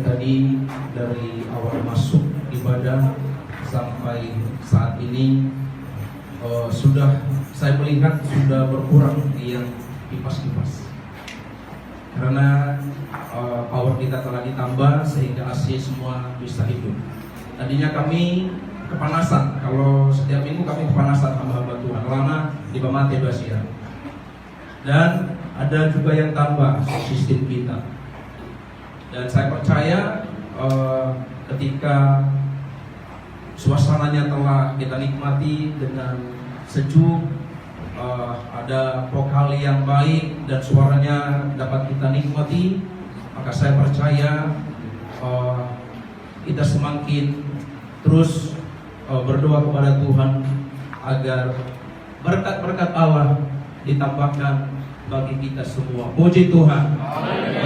dan tadi dari awal masuk ibadah sampai saat ini sudah saya melihat sudah berkurang yang kipas-kipas, karena power kita telah ditambah sehingga AC semua bisa hidup. Tadinya kami kepanasan, kalau setiap minggu kami kepanasan hamba-hamba Tuhan lama di Bamate Basia, dan ada juga yang tambah sistem kita. Dan saya percaya ketika suasananya telah kita nikmati dengan sejuk, ada vokal yang baik dan suaranya dapat kita nikmati, maka saya percaya kita semakin terus berdoa kepada Tuhan agar berkat-berkat Allah ditambahkan bagi kita semua. Puji Tuhan.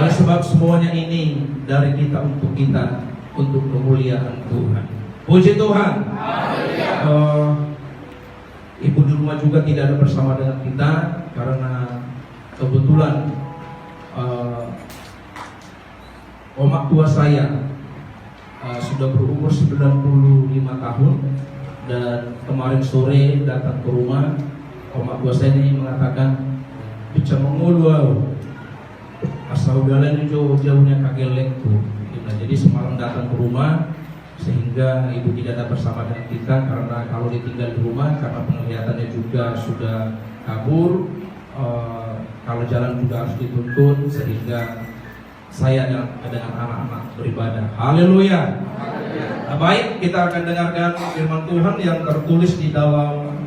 Oleh sebab semuanya ini dari kita, untuk kemuliaan Tuhan. Puji Tuhan. Ibu di rumah juga tidak ada bersama dengan kita karena kebetulan omak tua saya sudah berumur 95 tahun, dan kemarin sore datang ke rumah. Omak tua saya ini mengatakan, "Bicara mengulu asal udalan jauhnya kagelek tuh." Nah, jadi semalam datang ke rumah sehingga ibu tidak ada bersama dengan kita, karena kalau ditinggal di rumah karena penglihatannya juga sudah kabur, kalau jalan juga harus dituntun, sehingga saya dengan anak-anak beribadah. Haleluya. Nah, baik, kita akan dengarkan firman Tuhan yang tertulis di dalam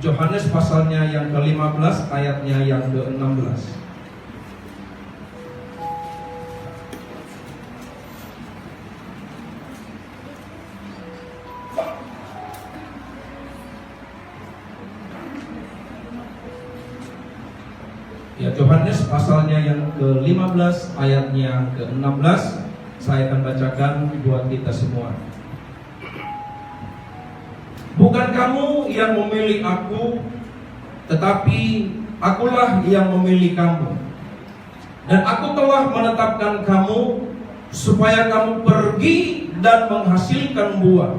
Yohanes pasalnya yang ke-15 ayatnya yang ke-16. Ya, Yohanes pasalnya yang ke-15 ayatnya ke-16. Saya akan bacakan buat kita semua. "Bukan kamu yang memilih aku, tetapi akulah yang memilih kamu. Dan aku telah menetapkan kamu supaya kamu pergi dan menghasilkan buah,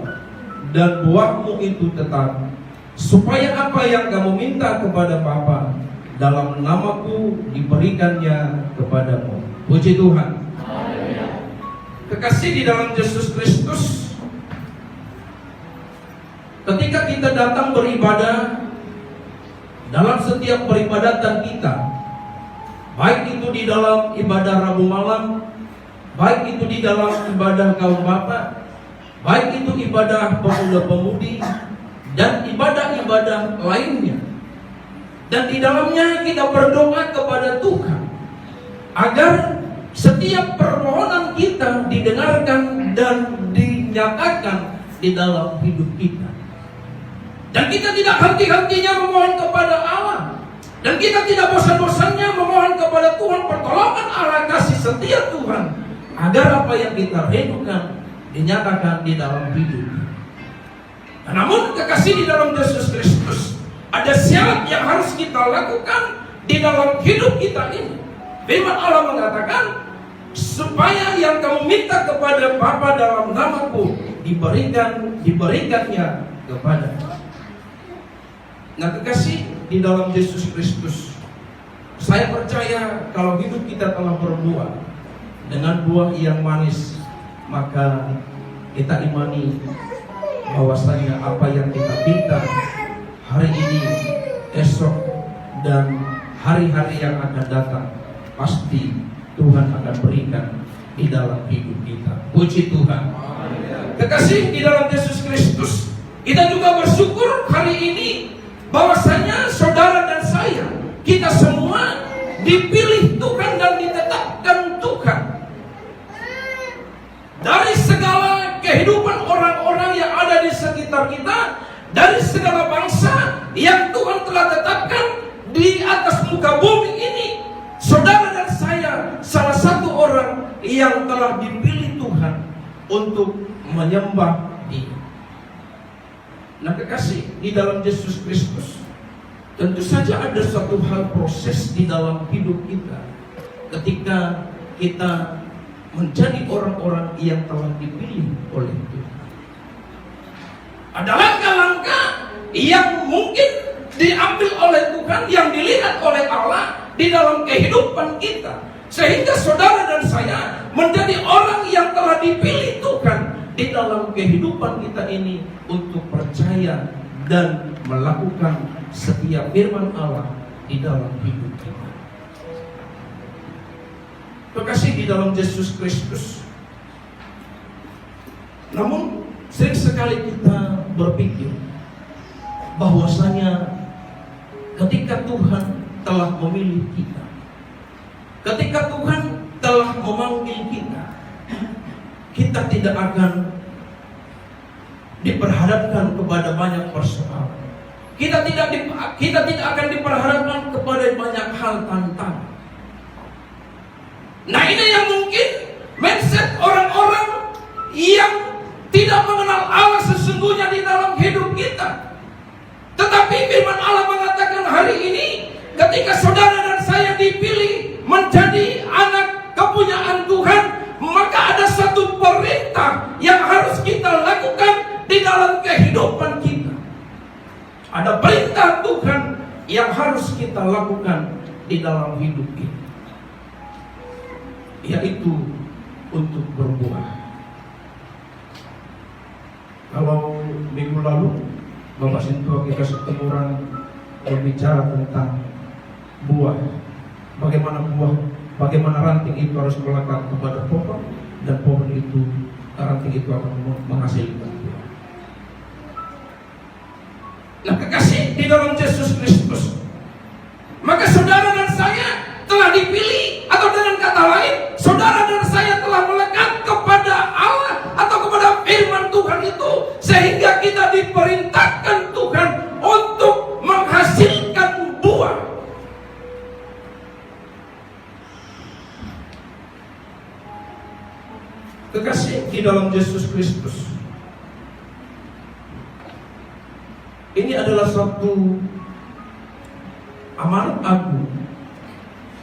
dan buahmu itu tetap, supaya apa yang kamu minta kepada Bapa dalam namaku diberikannya kepadamu." Puji Tuhan. Kekasih di dalam Yesus Kristus, ketika kita datang beribadah, dalam setiap peribadatan kita, baik itu di dalam ibadah Rabu malam, baik itu di dalam ibadah kaum bapak, baik itu ibadah pemuda-pemudi, dan ibadah-ibadah lainnya, dan di dalamnya kita berdoa kepada Tuhan agar setiap permohonan kita didengarkan dan dinyatakan di dalam hidup kita. Dan kita tidak henti-hentinya memohon kepada Allah, dan kita tidak bosan-bosannya memohon kepada Tuhan pertolongan Allah, kasih setia Tuhan, agar apa yang kita rindukan dinyatakan di dalam hidup. Namun kekasih di dalam Yesus Kristus, ada syarat yang harus kita lakukan di dalam hidup kita ini. Firman Allah mengatakan, supaya yang kamu minta kepada Bapa dalam namaku diberikannya kepada. Nah, kekasih di dalam Yesus Kristus, saya percaya kalau hidup kita telah berbuah dengan buah yang manis, maka kita imani bahwasanya apa yang kita minta hari ini, esok, dan hari-hari yang akan datang, pasti Tuhan akan berikan di dalam hidup kita. Puji Tuhan. Kekasih di dalam Yesus Kristus, kita juga bersyukur hari ini bahwasanya saudara dan saya, kita semua dipilih Tuhan dan ditetapkan Tuhan. Dari segala kehidupan orang-orang yang ada di sekitar kita, dari segala bangsa yang Tuhan telah tetapkan di atas muka bumi ini, saudara dan saya salah satu orang yang telah dipilih Tuhan untuk menyembah Dia. Nah, kekasih di dalam Yesus Kristus, tentu saja ada suatu hal proses di dalam hidup kita ketika kita menjadi orang-orang yang telah dipilih oleh Tuhan. Ada langkah-langkah yang mungkin diambil oleh Tuhan, yang dilihat oleh Allah di dalam kehidupan kita, sehingga saudara dan saya menjadi orang yang telah dipilih Tuhan di dalam kehidupan kita ini untuk percaya dan melakukan setiap firman Allah di dalam hidup kita. Terkasih di dalam Yesus Kristus. Namun sering sekali kita berpikir bahwasanya ketika Tuhan telah memilih kita, ketika Tuhan telah memanggil kita, kita tidak akan diperhadapkan kepada banyak persoalan. Kita tidak akan diperhadapkan kepada banyak hal tantangan. Nah, ini yang mungkin mindset orang-orang yang tidak mengenal Allah sesungguhnya di dalam hidup kita. Tetapi firman Allah mengatakan hari ini, ketika saudara dan saya dipilih menjadi anak kepunyaan Tuhan, maka ada satu perintah yang harus kita lakukan di dalam kehidupan kita. Ada perintah Tuhan yang harus kita lakukan di dalam hidup kita, yaitu untuk berbuah. Kalau minggu lalu Bapak Sintua kita ketemu orang berbicara tentang buah, bagaimana ranting itu harus melekat kepada pohon, dan pohon itu, ranting itu akan menghasilkan buah. Nah, kekasih di dalam Yesus Kristus, maka saudara dan saya telah dipilih, atau dengan kata lain, saudara dan saya telah melekat kepada Allah atau kepada firman Tuhan itu, sehingga kita diperintahkan Tuhan untuk menghasilkan buah. Kekasih di dalam Yesus Kristus, ini adalah suatu amanat agung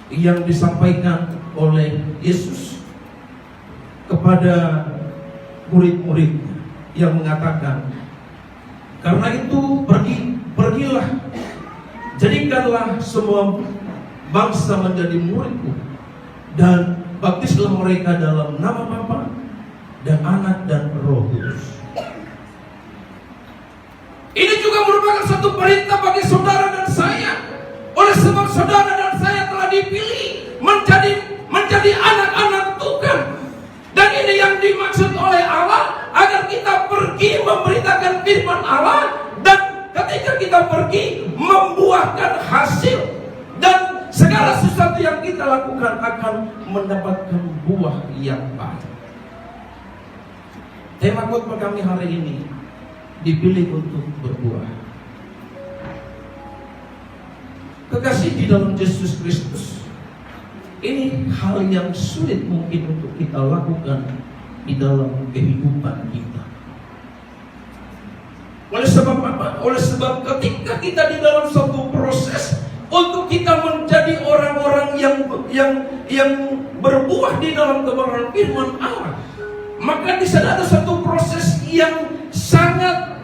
yang disampaikan oleh Yesus kepada murid-murid, yang mengatakan, karena itu pergilah, jadikanlah semua bangsa menjadi muridku, dan baptislah mereka dalam nama Bapa dan Anak dan Roh Kudus. Ini juga merupakan satu perintah bagi saudara dan saya. Oleh sebab saudara dan saya telah dipilih menjadi anak-anak Tuhan. Dan ini yang dimaksud oleh Allah, agar kita pergi memberitakan firman Allah, dan ketika kita pergi membuahkan hasil, dan segala sesuatu yang kita lakukan akan mendapatkan buah yang baik. Tema khotbah kami hari ini, dipilih untuk berbuah. Kekasih di dalam Yesus Kristus, ini hal yang sulit mungkin untuk kita lakukan di dalam kehidupan kita. Oleh sebab apa? Oleh sebab ketika kita di dalam suatu proses untuk kita menjadi orang-orang yang berbuah di dalam kebenaran firman Allah, maka di sana ada satu proses yang sangat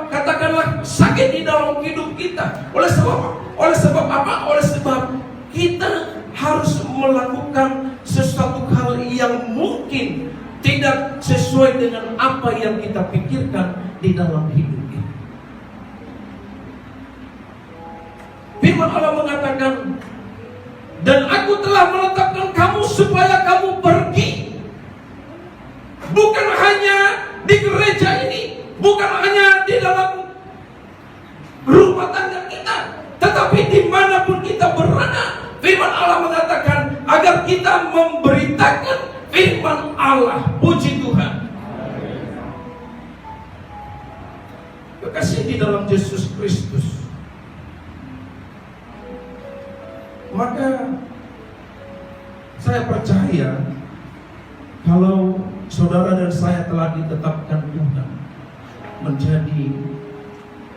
katakanlah sakit di dalam hidup kita. Oleh sebab apa? Oleh sebab kita harus melakukan sesuatu hal yang mungkin tidak sesuai dengan apa yang kita pikirkan di dalam hidup kita. Firman Allah mengatakan, dan aku telah menetapkan kamu supaya kamu pergi, bukan hanya di gereja ini, bukan hanya di dalam rumah tangga kita, tetapi dimanapun kita berada. Firman Allah mengatakan agar kita memberitakan firman Allah. Puji Tuhan. Kekasih di dalam Yesus Kristus, maka saya percaya kalau saudara dan saya telah ditetapkan Tuhan menjadi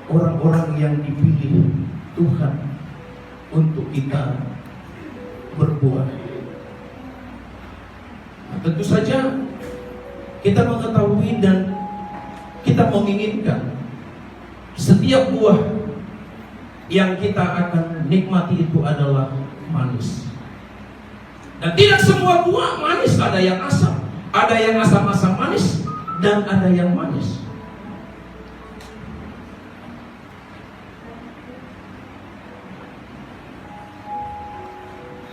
orang-orang yang dipilih Tuhan untuk kita berbuah. Nah, tentu saja kita mengetahui dan kita menginginkan setiap buah yang kita akan nikmati itu adalah manis. Dan tidak semua buah manis, ada yang asam. Ada yang asam-asam manis dan ada yang manis.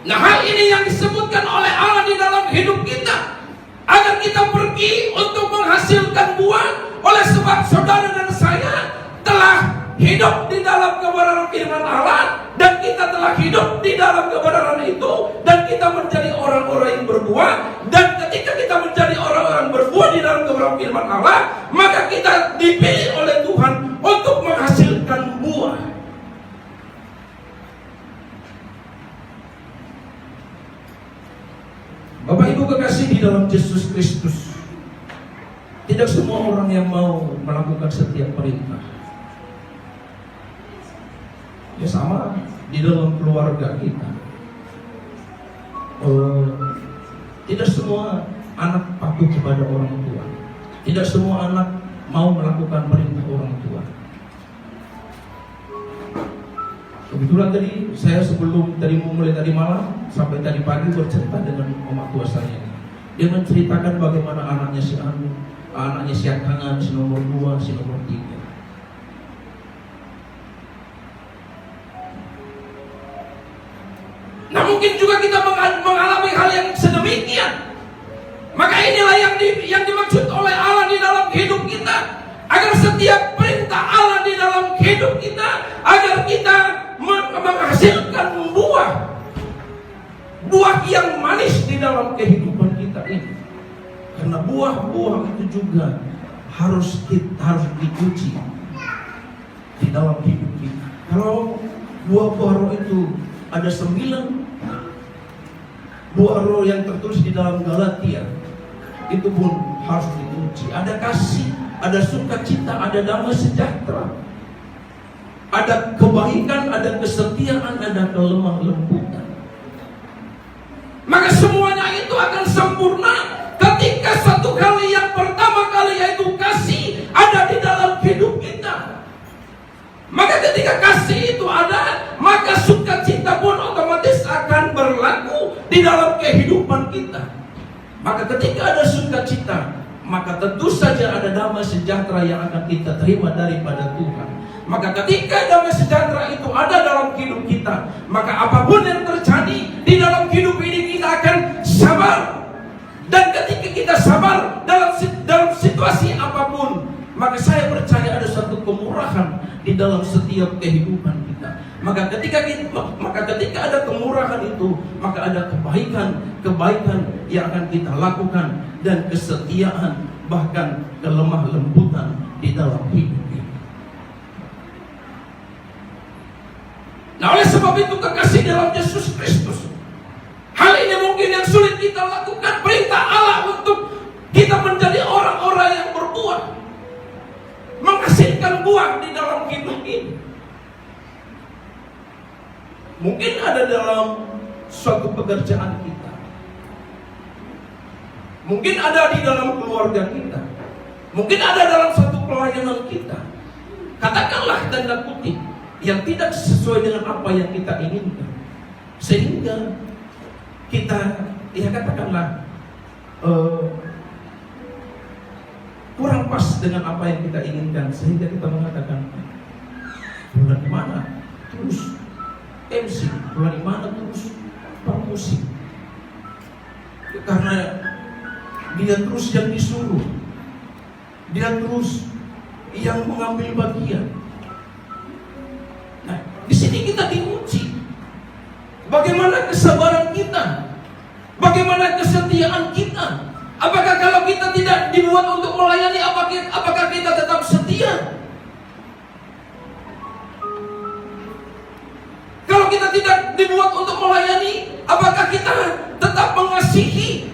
Nah, hal ini yang disebutkan oleh Allah di dalam hidup kita, agar kita pergi untuk menghasilkan buah. Oleh sebab saudara dan saya telah hidup di dalam kebenaran firman Allah, dan kita telah hidup di dalam kebenaran itu, dan kita menjadi orang-orang yang berbuah. Dan ketika kita menjadi orang-orang berbuah di dalam kebenaran firman Allah, maka kita dipilih oleh Tuhan untuk menghasilkan buah. Bapak Ibu kekasih di dalam Yesus Kristus, tidak semua orang yang mau melakukan setiap perintah. Ya sama di dalam keluarga kita. Tidak semua anak patuh kepada orang tua. Tidak semua anak mau melakukan perintah orang tua. Kebetulan tadi saya sebelum tadi mulai tadi malam sampai tadi pagi bercerita dengan oma tua saya. Dia menceritakan bagaimana anaknya si Anu, anaknya si Akangan, si nomor 2, si nomor 3. Nah, mungkin juga kita mengalami hal yang sedemikian. Maka inilah yang dimaksud oleh Allah di dalam hidup kita, agar setiap perintah Allah di dalam hidup kita, agar kita menghasilkan buah yang manis di dalam kehidupan kita ini. Karena buah-buah itu juga harus diuji di dalam hidup kita. Kalau buah-buah roh itu ada 9 buah roh yang tertulis di dalam Galatia, itu pun harus diuji. Ada kasih, ada sukacita, ada damai sejahtera, ada kebaikan, ada kesetiaan, ada kelemah lembutan. Maka semuanya itu akan sempurna ketika satu kali yang pertama kali, yaitu kasih, ada di dalam hidup kita. Maka ketika kasih itu ada, maka sukacita pun otomatis akan berlaku di dalam kehidupan kita. Maka ketika ada sukacita, maka tentu saja ada damai sejahtera yang akan kita terima daripada Tuhan. Maka ketika damai sejahtera itu ada dalam hidup kita, maka apapun yang terjadi di dalam hidup ini kita akan sabar. Dan ketika kita sabar dalam situasi apapun, maka saya percaya ada satu kemurahan di dalam setiap kehidupan kita. Maka ketika ada kemurahan itu, maka ada kebaikan yang akan kita lakukan, dan kesetiaan, bahkan kelemah lembutan di dalam hidup kita. Nah, oleh sebab itu kekasih dalam Yesus Kristus, hal ini mungkin yang sulit kita lakukan. Perintah Allah untuk kita menjadi orang-orang yang berbuah, menghasilkan buah di dalam hidup ini. Mungkin ada dalam suatu pekerjaan kita, mungkin ada di dalam keluarga kita, mungkin ada dalam suatu pelayanan kita, katakanlah tanda kutip, yang tidak sesuai dengan apa yang kita inginkan, sehingga kita, ya katakanlah, kurang pas dengan apa yang kita inginkan, sehingga kita mengatakan, bulan di mana terus MC, bulan di mana terus promosi, karena dia terus yang disuruh, dia terus yang mengambil bagian. Nah, di sini kita diuji. Bagaimana kesabaran kita? Bagaimana kesetiaan kita? Apakah kalau kita tidak dibuat untuk melayani, apakah kita tetap setia? Kalau kita tidak dibuat untuk melayani, apakah kita tetap mengasihi?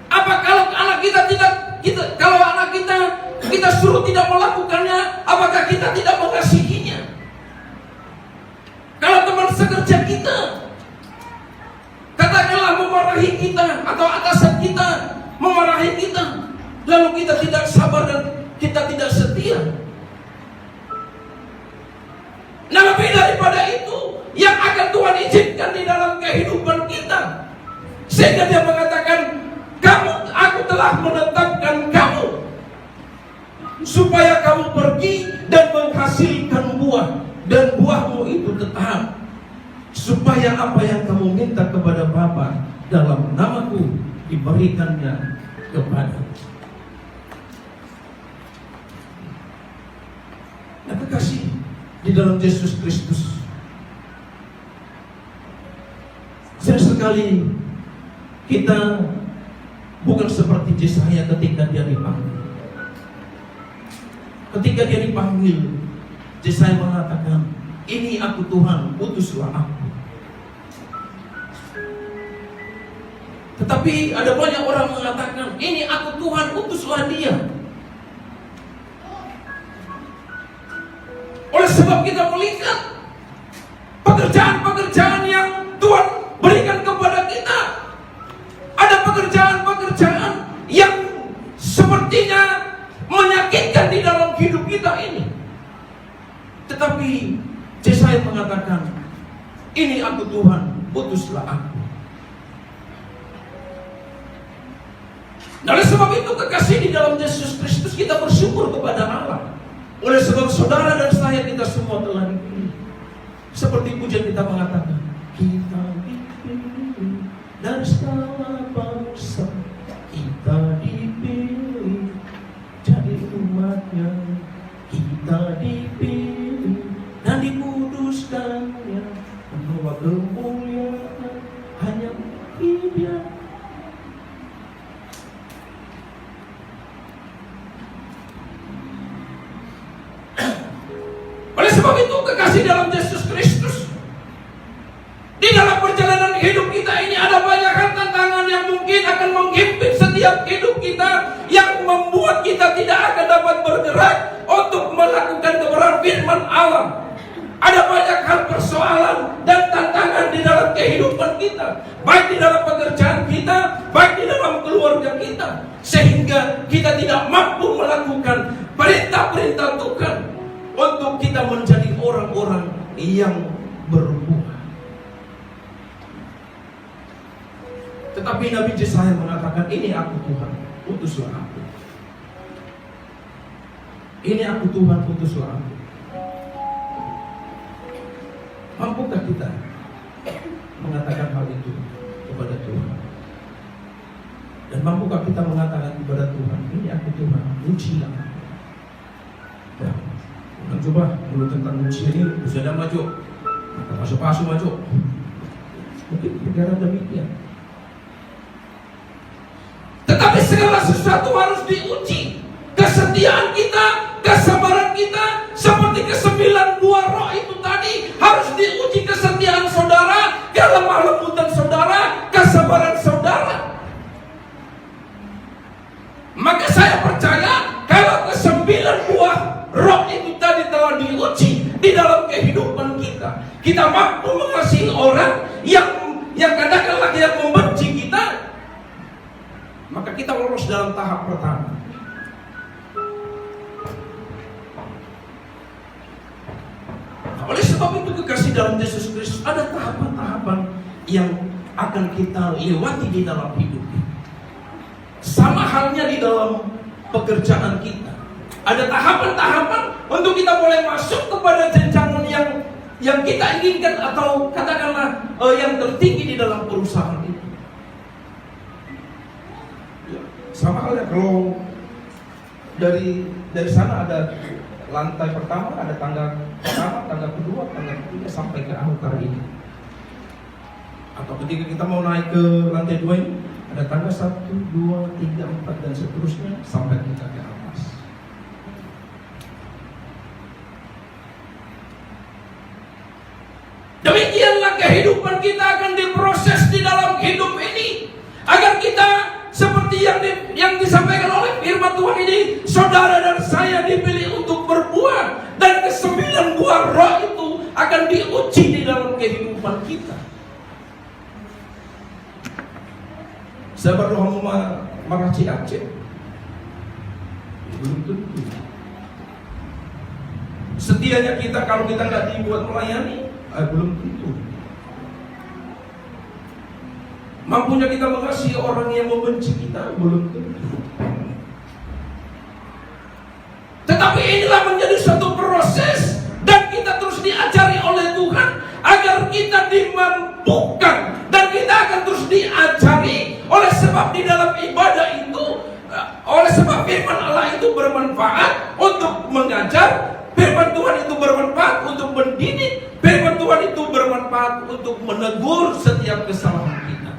Apa kalau anak kita suruh tidak melakukannya, apakah kita tidak mengasihinya? Kalau teman sekerja kita memarahi kita atau atasan kita memarahi kita, lalu kita tidak sabar dan kita tidak setia. Nah, lebih daripada itu yang akan Tuhan izinkan di dalam kehidupan kita, sehingga Dia mengatakan, aku telah menetapkan kamu supaya kamu pergi dan menghasilkan buah, dan buahmu itu tetap, supaya apa yang kamu minta kepada Bapa dalam namaku diberikannya kepada. Nah, kekasih di dalam Yesus Kristus, sesekali kita bukan seperti Yesaya ketika dia dipanggil. Ketika dia dipanggil, Yesaya mengatakan, ini aku Tuhan, utuslah aku. Tetapi ada banyak orang mengatakan, ini aku Tuhan, utuslah dia. Oleh sebab kita melihat pekerjaan-pekerjaan yang Tuhan berikan kepada kita, ada pekerjaan-pekerjaan yang sepertinya menyakitkan di dalam hidup kita ini. Tetapi Yesaya mengatakan, ini aku Tuhan, utuslah aku. Oleh sebab itu kekasih di dalam Yesus Kristus, kita bersyukur kepada Allah. Oleh sebab saudara dan saya, kita semua telah dipilih. Seperti pujian kita mengatakan, kita dipilih dari segala bangsa, kita dipilih jadi umatnya, kita dipilih dan dikuduskannya, membawa kemuliaan hanya bagi Dia. Oleh sebab itu kekasih dalam Yesus Kristus, di dalam perjalanan hidup kita ini ada banyak tantangan yang mungkin akan menghimpit setiap hidup kita, yang membuat kita tidak akan dapat bergerak untuk melakukan kebenaran firman Allah. Ada banyak hal persoalan dan tantangan di dalam kehidupan kita, baik di dalam pekerjaan kita, baik di dalam keluarga kita, sehingga kita tidak mampu melakukan perintah-perintah Tuhan untuk kita menjadi orang-orang yang berbuah. Tetapi Nabi Yesaya mengatakan, ini aku Tuhan, utuslah aku. Ini aku Tuhan, utuslah aku. Mampukah kita mengatakan hal itu kepada Tuhan? Dan mampukah kita mengatakan kepada Tuhan, ini aku Tuhan, ujilah aku. Ya. Nah, coba dulu tentang ujian ini, sudah maju, masuk maju. Mungkin negara demikian. Tetapi segala sesuatu harus diuji. Kesetiaan kita, kesabaran kita, seperti ke9 buah roh itu tadi, harus diuji. Kesetiaan saudara, kelemah lembutan saudara, kesabaran saudara. Maka saya percaya, kalau ke9 buah roh itu tadi telah diuji di dalam kehidupan kita, kita mampu mengasihi orang yang katakanlah yang membenci kita, maka kita lolos dalam tahap pertama. Oleh sebab itu kekasih dalam Yesus Kristus, ada tahapan-tahapan yang akan kita lewati di dalam hidup kita. Sama halnya di dalam pekerjaan kita, ada tahapan-tahapan untuk kita boleh masuk kepada jenjang yang kita inginkan, atau katakanlah yang tertinggi di dalam perusahaan itu. Sama halnya kalau dari sana ada lantai pertama, ada tangga pertama, tangga kedua, tangga ketiga, sampai ke altar ini. Atau ketika kita mau naik ke lantai 2 ini, ada tangga 1, 2, 3, 4 dan seterusnya sampai kita ke atas. Demikianlah kehidupan kita akan diproses di dalam hidup ini, agar kita seperti yang disampaikan oleh firman Tuhan ini, saudara dan saya dipilih untuk berbuah, dan ke9 buah roh itu akan diuji di dalam kehidupan kita. Saya berdoa maraci Aceh. Belum tentu. Setianya kita kalau kita nggak dibuat melayani, belum tentu. Mampunya kita mengasihi orang yang membenci kita, belum tentu. Tetapi inilah menjadi suatu proses, dan kita terus diajari oleh Tuhan agar kita dimampukan, dan kita akan terus diajari. Oleh sebab di dalam ibadah itu, oleh sebab firman Allah itu bermanfaat untuk mengajar, firman Tuhan itu bermanfaat untuk mendidik, firman Tuhan itu bermanfaat untuk menegur setiap kesalahan kita.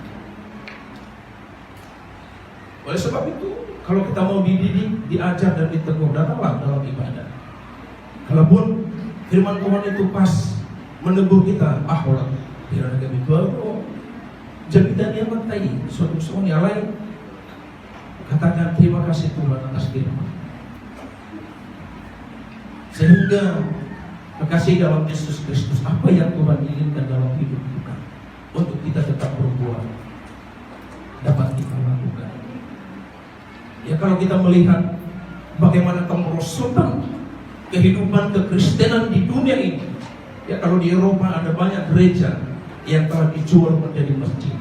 Oleh sebab itu, kalau kita mau dididik, diajar dan ditegur, datanglah dalam ibadah. Kalaupun firman Tuhan itu pas menegur kita, Allah tidak ada begitu. Jadi dan dia matai suatu yang lain, katakan terima kasih Tuhan atas firman. Sehingga kekasih dalam Yesus Kristus, apa yang Tuhan inginkan dalam hidup kita untuk kita tetap berbuat, dapat kita lakukan. Ya, kalau kita melihat bagaimana kemerosotan kehidupan kekristenan di dunia ini, ya, kalau di Eropa ada banyak gereja yang telah dijual menjadi masjid.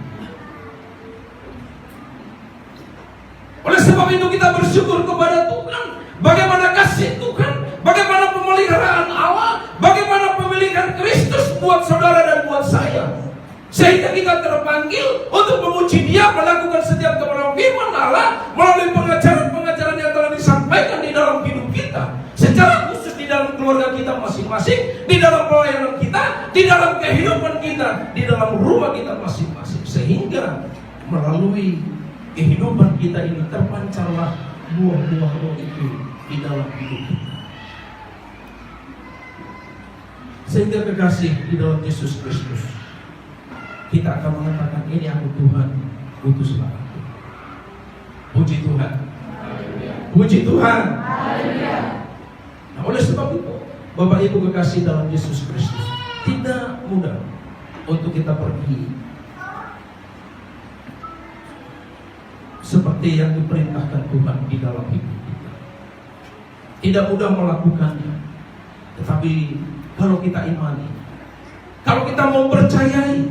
Oleh sebab itu kita bersyukur kepada Tuhan, bagaimana kasih Tuhan, bagaimana pemeliharaan Allah, bagaimana pemilihan Kristus buat saudara dan buat saya. Sehingga kita terpanggil untuk memuji Dia, melakukan setiap kebenaran firman Allah melalui pengajaran-pengajaran yang telah disampaikan di dalam hidup kita, secara khusus di dalam keluarga kita masing-masing, di dalam pelayanan kita, di dalam kehidupan kita, di dalam rumah kita masing-masing. Sehingga melalui kehidupan kita ini terpancarlah buah-buah roh itu di dalam hidup kita. Sehingga kekasih di dalam Yesus Kristus, kita akan mengatakan, ini aku Tuhan, utuslah aku. Puji Tuhan. Puji Tuhan. Nah, oleh sebab itu, Bapak Ibu kekasih dalam Yesus Kristus, tidak mudah untuk kita pergi seperti yang diperintahkan Tuhan di dalam hidup kita. Tidak mudah melakukannya. Tetapi kalau kita imani, kalau kita mau percayai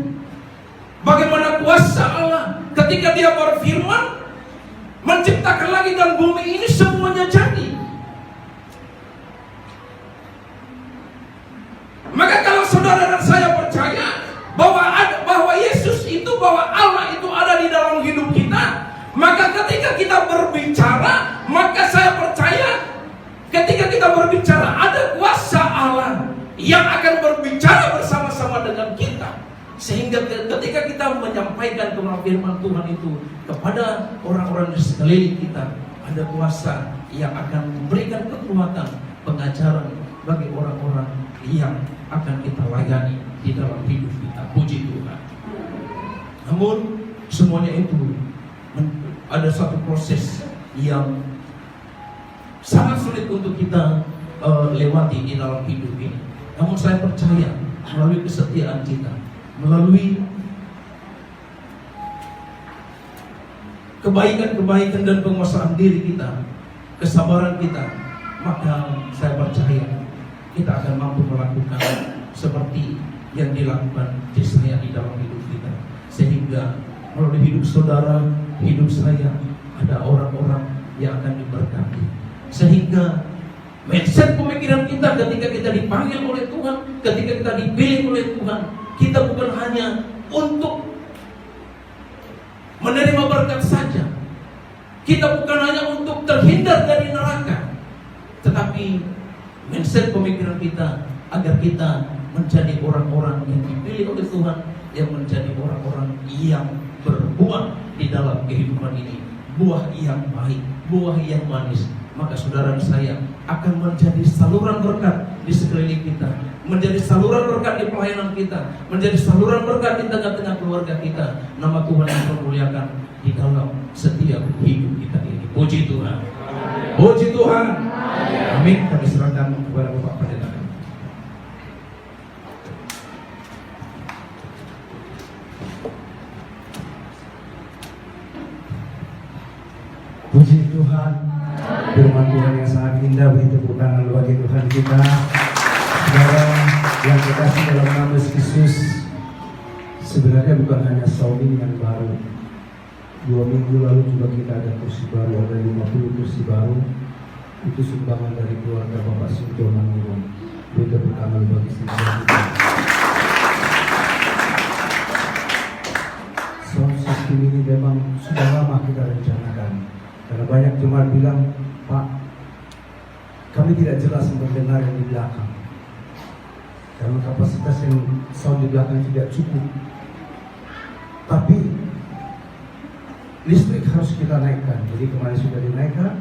bagaimana kuasa Allah ketika Dia berfirman, menciptakan langit dan bumi ini semuanya jadi. Maka kalau saudara dan saya percaya bahwa Yesus itu, bahwa Allah itu ada di dalam hidup kita, maka ketika kita berbicara, maka saya percaya ketika kita berbicara ada kuasa Allah yang akan berbicara bersama-sama dengan kita. Sehingga ketika kita menyampaikan kebenaran firman Tuhan itu kepada orang-orang di sekeliling kita, ada kuasa yang akan memberikan kekuatan pengajaran bagi orang-orang yang akan kita layani di dalam hidup kita. Puji Tuhan. Namun semuanya itu ada satu proses yang sangat sulit untuk kita lewati di dalam hidup ini. Namun saya percaya melalui kesetiaan kita, melalui kebaikan-kebaikan dan penguasaan diri kita, kesabaran kita, maka saya percaya kita akan mampu melakukan seperti yang dilakukan Yesaya di dalam hidup kita. Sehingga melalui hidup saudara, hidup saya, ada orang-orang yang akan diberkati. Sehingga mindset pemikiran kita ketika kita dipanggil oleh Tuhan, ketika kita dipilih oleh Tuhan, kita bukan hanya untuk menerima berkat saja, kita bukan hanya untuk terhindar dari neraka, tetapi mindset pemikiran kita agar kita menjadi orang-orang yang dipilih oleh Tuhan, yang menjadi orang-orang yang berbuah di dalam kehidupan ini, buah yang baik, buah yang manis. Maka saudara saya akan menjadi saluran berkat di sekeliling kita, menjadi saluran berkat di pelayanan kita, menjadi saluran berkat di tengah-tengah keluarga kita. Nama Tuhan yang dimuliakan di dalam setiap hidup kita ini. Puji Tuhan. Puji Tuhan. Amin. Kami serahkan kepada Bapak Pendeta. Puji Tuhan, firman Tuhan yang sangat indah, beri tepuk tangan bagi Tuhan kita. Saudara yang dikasih dalam nama Yesus, sebenarnya bukan hanya sounding yang baru. 2 minggu lalu juga kita ada kursi baru, ada 50 kursi baru. Itu sumbangan dari keluarga Bapak Sunto Manurung. Beri tepuk tangan bagi Sintia kita. Sound system ini memang sudah lama kita rencanakan. Karena banyak jemaat bilang, Pak, kami tidak jelas mendengar yang di belakang. Karena kapasitas yang sound di belakang tidak cukup. Tapi listrik harus kita naikkan. Jadi kemarin sudah dinaikkan.